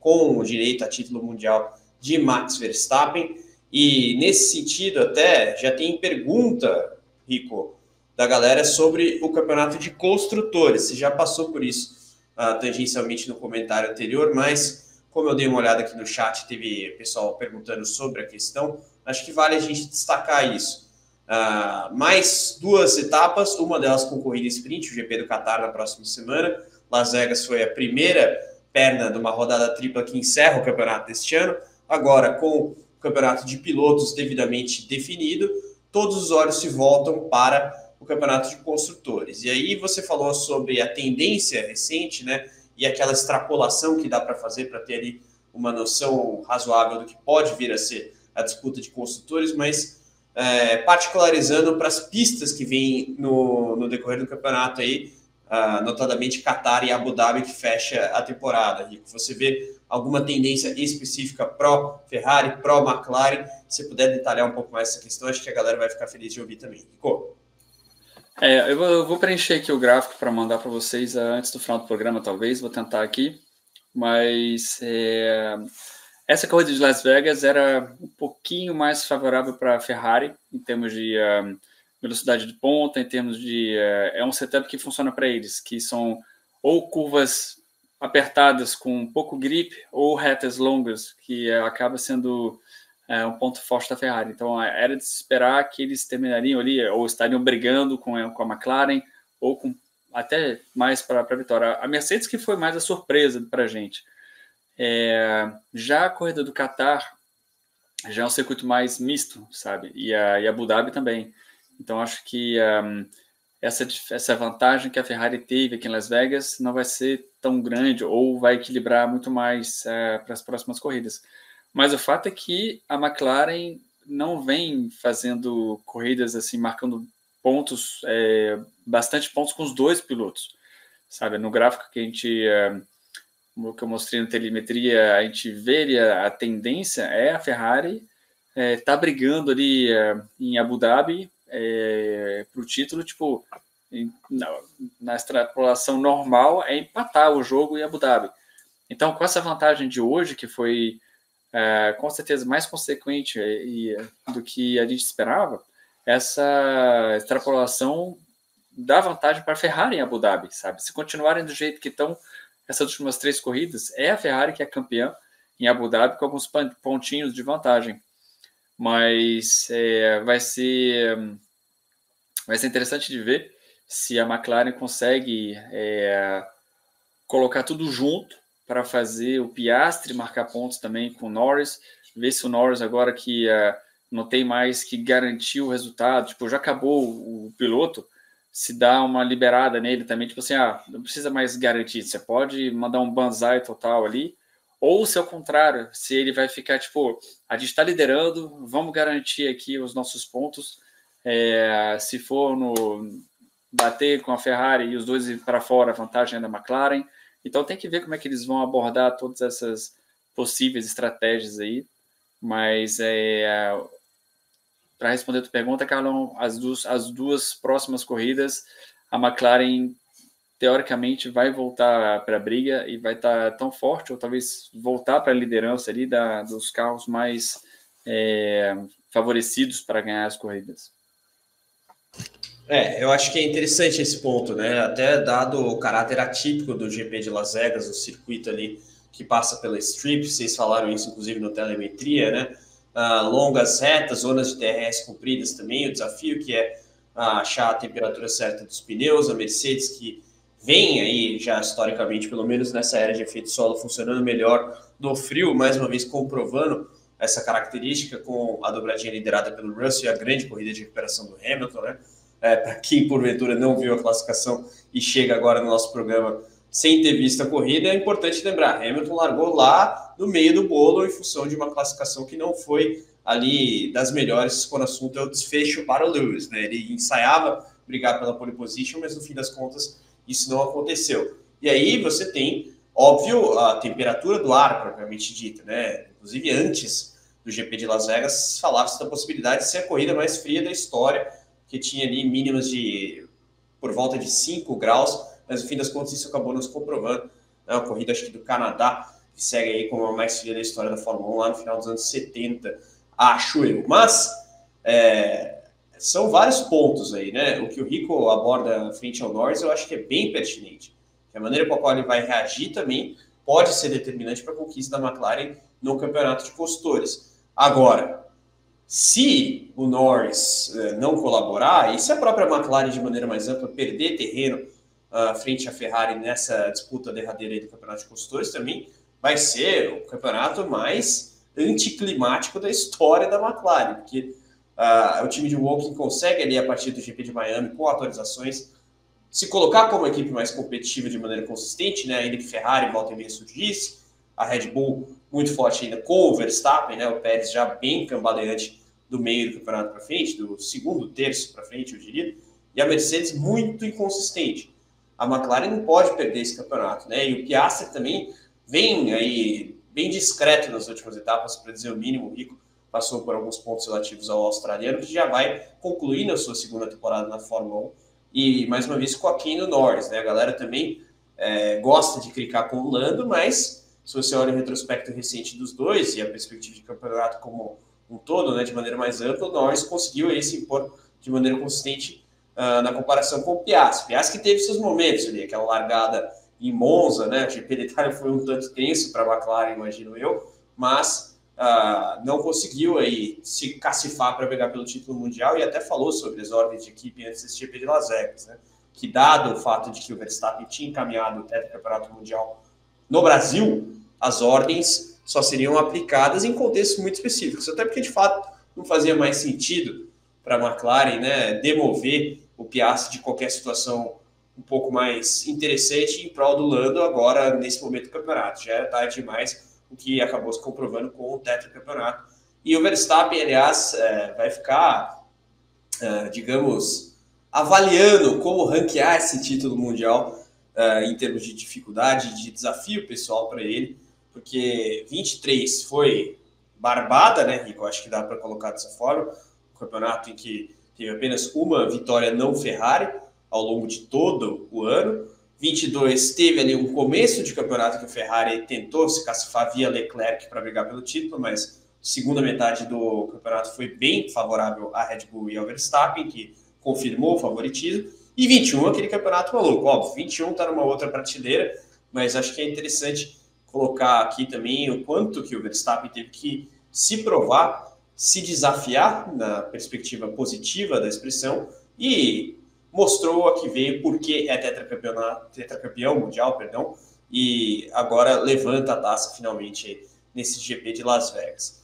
com o direito a título mundial de Max Verstappen. E nesse sentido, até já tem pergunta, Rico, da galera sobre o campeonato de construtores. Você já passou por isso tangencialmente no comentário anterior, mas como eu dei uma olhada aqui no chat, teve pessoal perguntando sobre a questão, acho que vale a gente destacar isso. Mais 2 etapas, uma delas com corrida sprint, o GP do Qatar na próxima semana. Las Vegas foi a primeira perna de uma rodada tripla que encerra o campeonato deste ano. Agora, com o campeonato de pilotos devidamente definido, todos os olhos se voltam para o campeonato de construtores. E aí você falou sobre a tendência recente, né? E aquela extrapolação que dá para fazer para ter ali uma noção razoável do que pode vir a ser a disputa de construtores, mas particularizando para as pistas que vêm no decorrer do campeonato aí, notadamente Qatar e Abu Dhabi, que fecha a temporada. Rico, você vê alguma tendência específica pró-Ferrari, pró-McLaren? Se puder detalhar um pouco mais essa questão, acho que a galera vai ficar feliz de ouvir também. Rico? Eu vou preencher aqui o gráfico para mandar para vocês antes do final do programa, talvez. Vou tentar aqui. Mas essa corrida de Las Vegas era um pouquinho mais favorável para a Ferrari, em termos de velocidade de ponta, em termos de... é um setup que funciona para eles, que são ou curvas apertadas com pouco grip, ou retas longas, que acaba sendo um ponto forte da Ferrari. Então, era de se esperar que eles terminariam ali, ou estariam brigando com a McLaren, ou com até mais para a vitória. A Mercedes que foi mais a surpresa para a gente. Já a corrida do Qatar já é um circuito mais misto, sabe? E Abu Dhabi também. Então, acho que essa vantagem que a Ferrari teve aqui em Las Vegas não vai ser tão grande, ou vai equilibrar muito mais para as próximas corridas. Mas o fato é que a McLaren não vem fazendo corridas assim, marcando pontos, bastante pontos com os 2 pilotos, sabe? No gráfico que que eu mostrei na telemetria, a gente vê a tendência a Ferrari tá brigando ali em Abu Dhabi para o título, tipo, na extrapolação normal é empatar o jogo em Abu Dhabi. Então, com essa vantagem de hoje, que foi com certeza mais consequente do que a gente esperava, essa extrapolação dá vantagem para a Ferrari em Abu Dhabi, sabe? Se continuarem do jeito que estão essas últimas 3 corridas, é a Ferrari que é campeã em Abu Dhabi com alguns pontinhos de vantagem. Mas vai ser interessante de ver se a McLaren consegue colocar tudo junto para fazer o Piastri marcar pontos também com o Norris, ver se o Norris agora que não tem mais que garantir o resultado, tipo, já acabou o piloto, se dá uma liberada nele também, tipo assim, não precisa mais garantir, você pode mandar um banzai total ali, ou se ao contrário, se ele vai ficar tipo, a gente está liderando, vamos garantir aqui os nossos pontos, se for bater com a Ferrari e os 2 ir para fora, a vantagem é da McLaren. Então tem que ver como é que eles vão abordar todas essas possíveis estratégias aí. Mas para responder a tua pergunta, Carlão, as duas próximas corridas, a McLaren teoricamente vai voltar para a briga e vai estar tão forte, ou talvez voltar para a liderança ali dos carros mais favorecidos para ganhar as corridas. Eu acho que é interessante esse ponto, né? Até dado o caráter atípico do GP de Las Vegas, o circuito ali que passa pela Strip, vocês falaram isso inclusive no telemetria, né? Longas retas, zonas de DRS compridas também, o desafio que é achar a temperatura certa dos pneus, a Mercedes que vem aí já historicamente, pelo menos nessa era de efeito solo, funcionando melhor no frio, mais uma vez comprovando essa característica com a dobradinha liderada pelo Russell e a grande corrida de recuperação do Hamilton, né? Para quem porventura não viu a classificação e chega agora no nosso programa sem ter visto a corrida, é importante lembrar, Hamilton largou lá no meio do bolo em função de uma classificação que não foi ali das melhores quando o assunto é o desfecho para o Lewis, né? Ele ensaiava brigar pela pole position, mas no fim das contas isso não aconteceu. E aí você tem, óbvio, a temperatura do ar, propriamente dita, né? Inclusive antes do GP de Las Vegas, falava-se da possibilidade de ser a corrida mais fria da história, que tinha ali mínimas por volta de 5 graus, mas no fim das contas isso acabou nos comprovando. A corrida, acho que do Canadá, que segue aí como a mais fria da história da Fórmula 1 lá no final dos anos 70, acho eu. Mas são vários pontos aí, né? O que o Rico aborda frente ao Norris eu acho que é bem pertinente. A maneira com a qual ele vai reagir também pode ser determinante para a conquista da McLaren no campeonato de construtores. Agora, se o Norris não colaborar, e se a própria McLaren, de maneira mais ampla, perder terreno frente à Ferrari nessa disputa derradeira do campeonato de construtores, também vai ser o campeonato mais anticlimático da história da McLaren, porque o time de Woking consegue ali, a partir do GP de Miami, com atualizações, se colocar como a equipe mais competitiva de maneira consistente, né? Ainda que Ferrari volta e meia surgisse, a Red Bull muito forte ainda com o Verstappen, né? O Pérez já bem cambaleante do meio do campeonato para frente, do segundo terço para frente, eu diria, e a Mercedes muito inconsistente. A McLaren não pode perder esse campeonato, né? E o Piastri também vem aí bem discreto nas últimas etapas, para dizer o mínimo. O Rico passou por alguns pontos relativos ao australiano, que já vai concluir na sua segunda temporada na Fórmula 1, e mais uma vez com a Kane Norris, né? A galera também gosta de clicar com o Lando, mas se você olha o retrospecto recente dos dois e a perspectiva de campeonato como um todo, né, de maneira mais ampla, o Norris conseguiu aí se impor de maneira consistente na comparação com o Piastri. Piastri que teve seus momentos ali, aquela largada em Monza, né? O GP de Itália foi um tanto tenso para a McLaren, imagino eu, mas não conseguiu aí se cacifar para brigar pelo título mundial, e até falou sobre as ordens de equipe antes desse GP de Las Vegas, né? Que dado o fato de que o Verstappen tinha encaminhado o tetracampeonato mundial no Brasil, as ordens só seriam aplicadas em contextos muito específicos, até porque de fato não fazia mais sentido para a McLaren, né, demover o Piastri de qualquer situação um pouco mais interessante em prol do Lando agora nesse momento do campeonato. Já era tarde demais, o que acabou se comprovando com o tetracampeonato. E o Verstappen, aliás, vai ficar, digamos, avaliando como ranquear esse título mundial em termos de dificuldade, de desafio pessoal para ele, porque 23 foi barbada, né, Rico? Acho que dá para colocar dessa forma. Um campeonato em que teve apenas uma vitória não Ferrari ao longo de todo o ano. 22 teve ali um começo de campeonato que o Ferrari tentou se cacifar via Leclerc para brigar pelo título, mas a segunda metade do campeonato foi bem favorável à Red Bull e ao Verstappen, que confirmou o favoritismo. E 21, aquele campeonato maluco. Óbvio, 21 está numa outra prateleira, mas acho que é interessante colocar aqui também o quanto que o Verstappen teve que se provar, se desafiar na perspectiva positiva da expressão, e mostrou a que veio porque é tetracampeão mundial, e agora levanta a taça finalmente nesse GP de Las Vegas.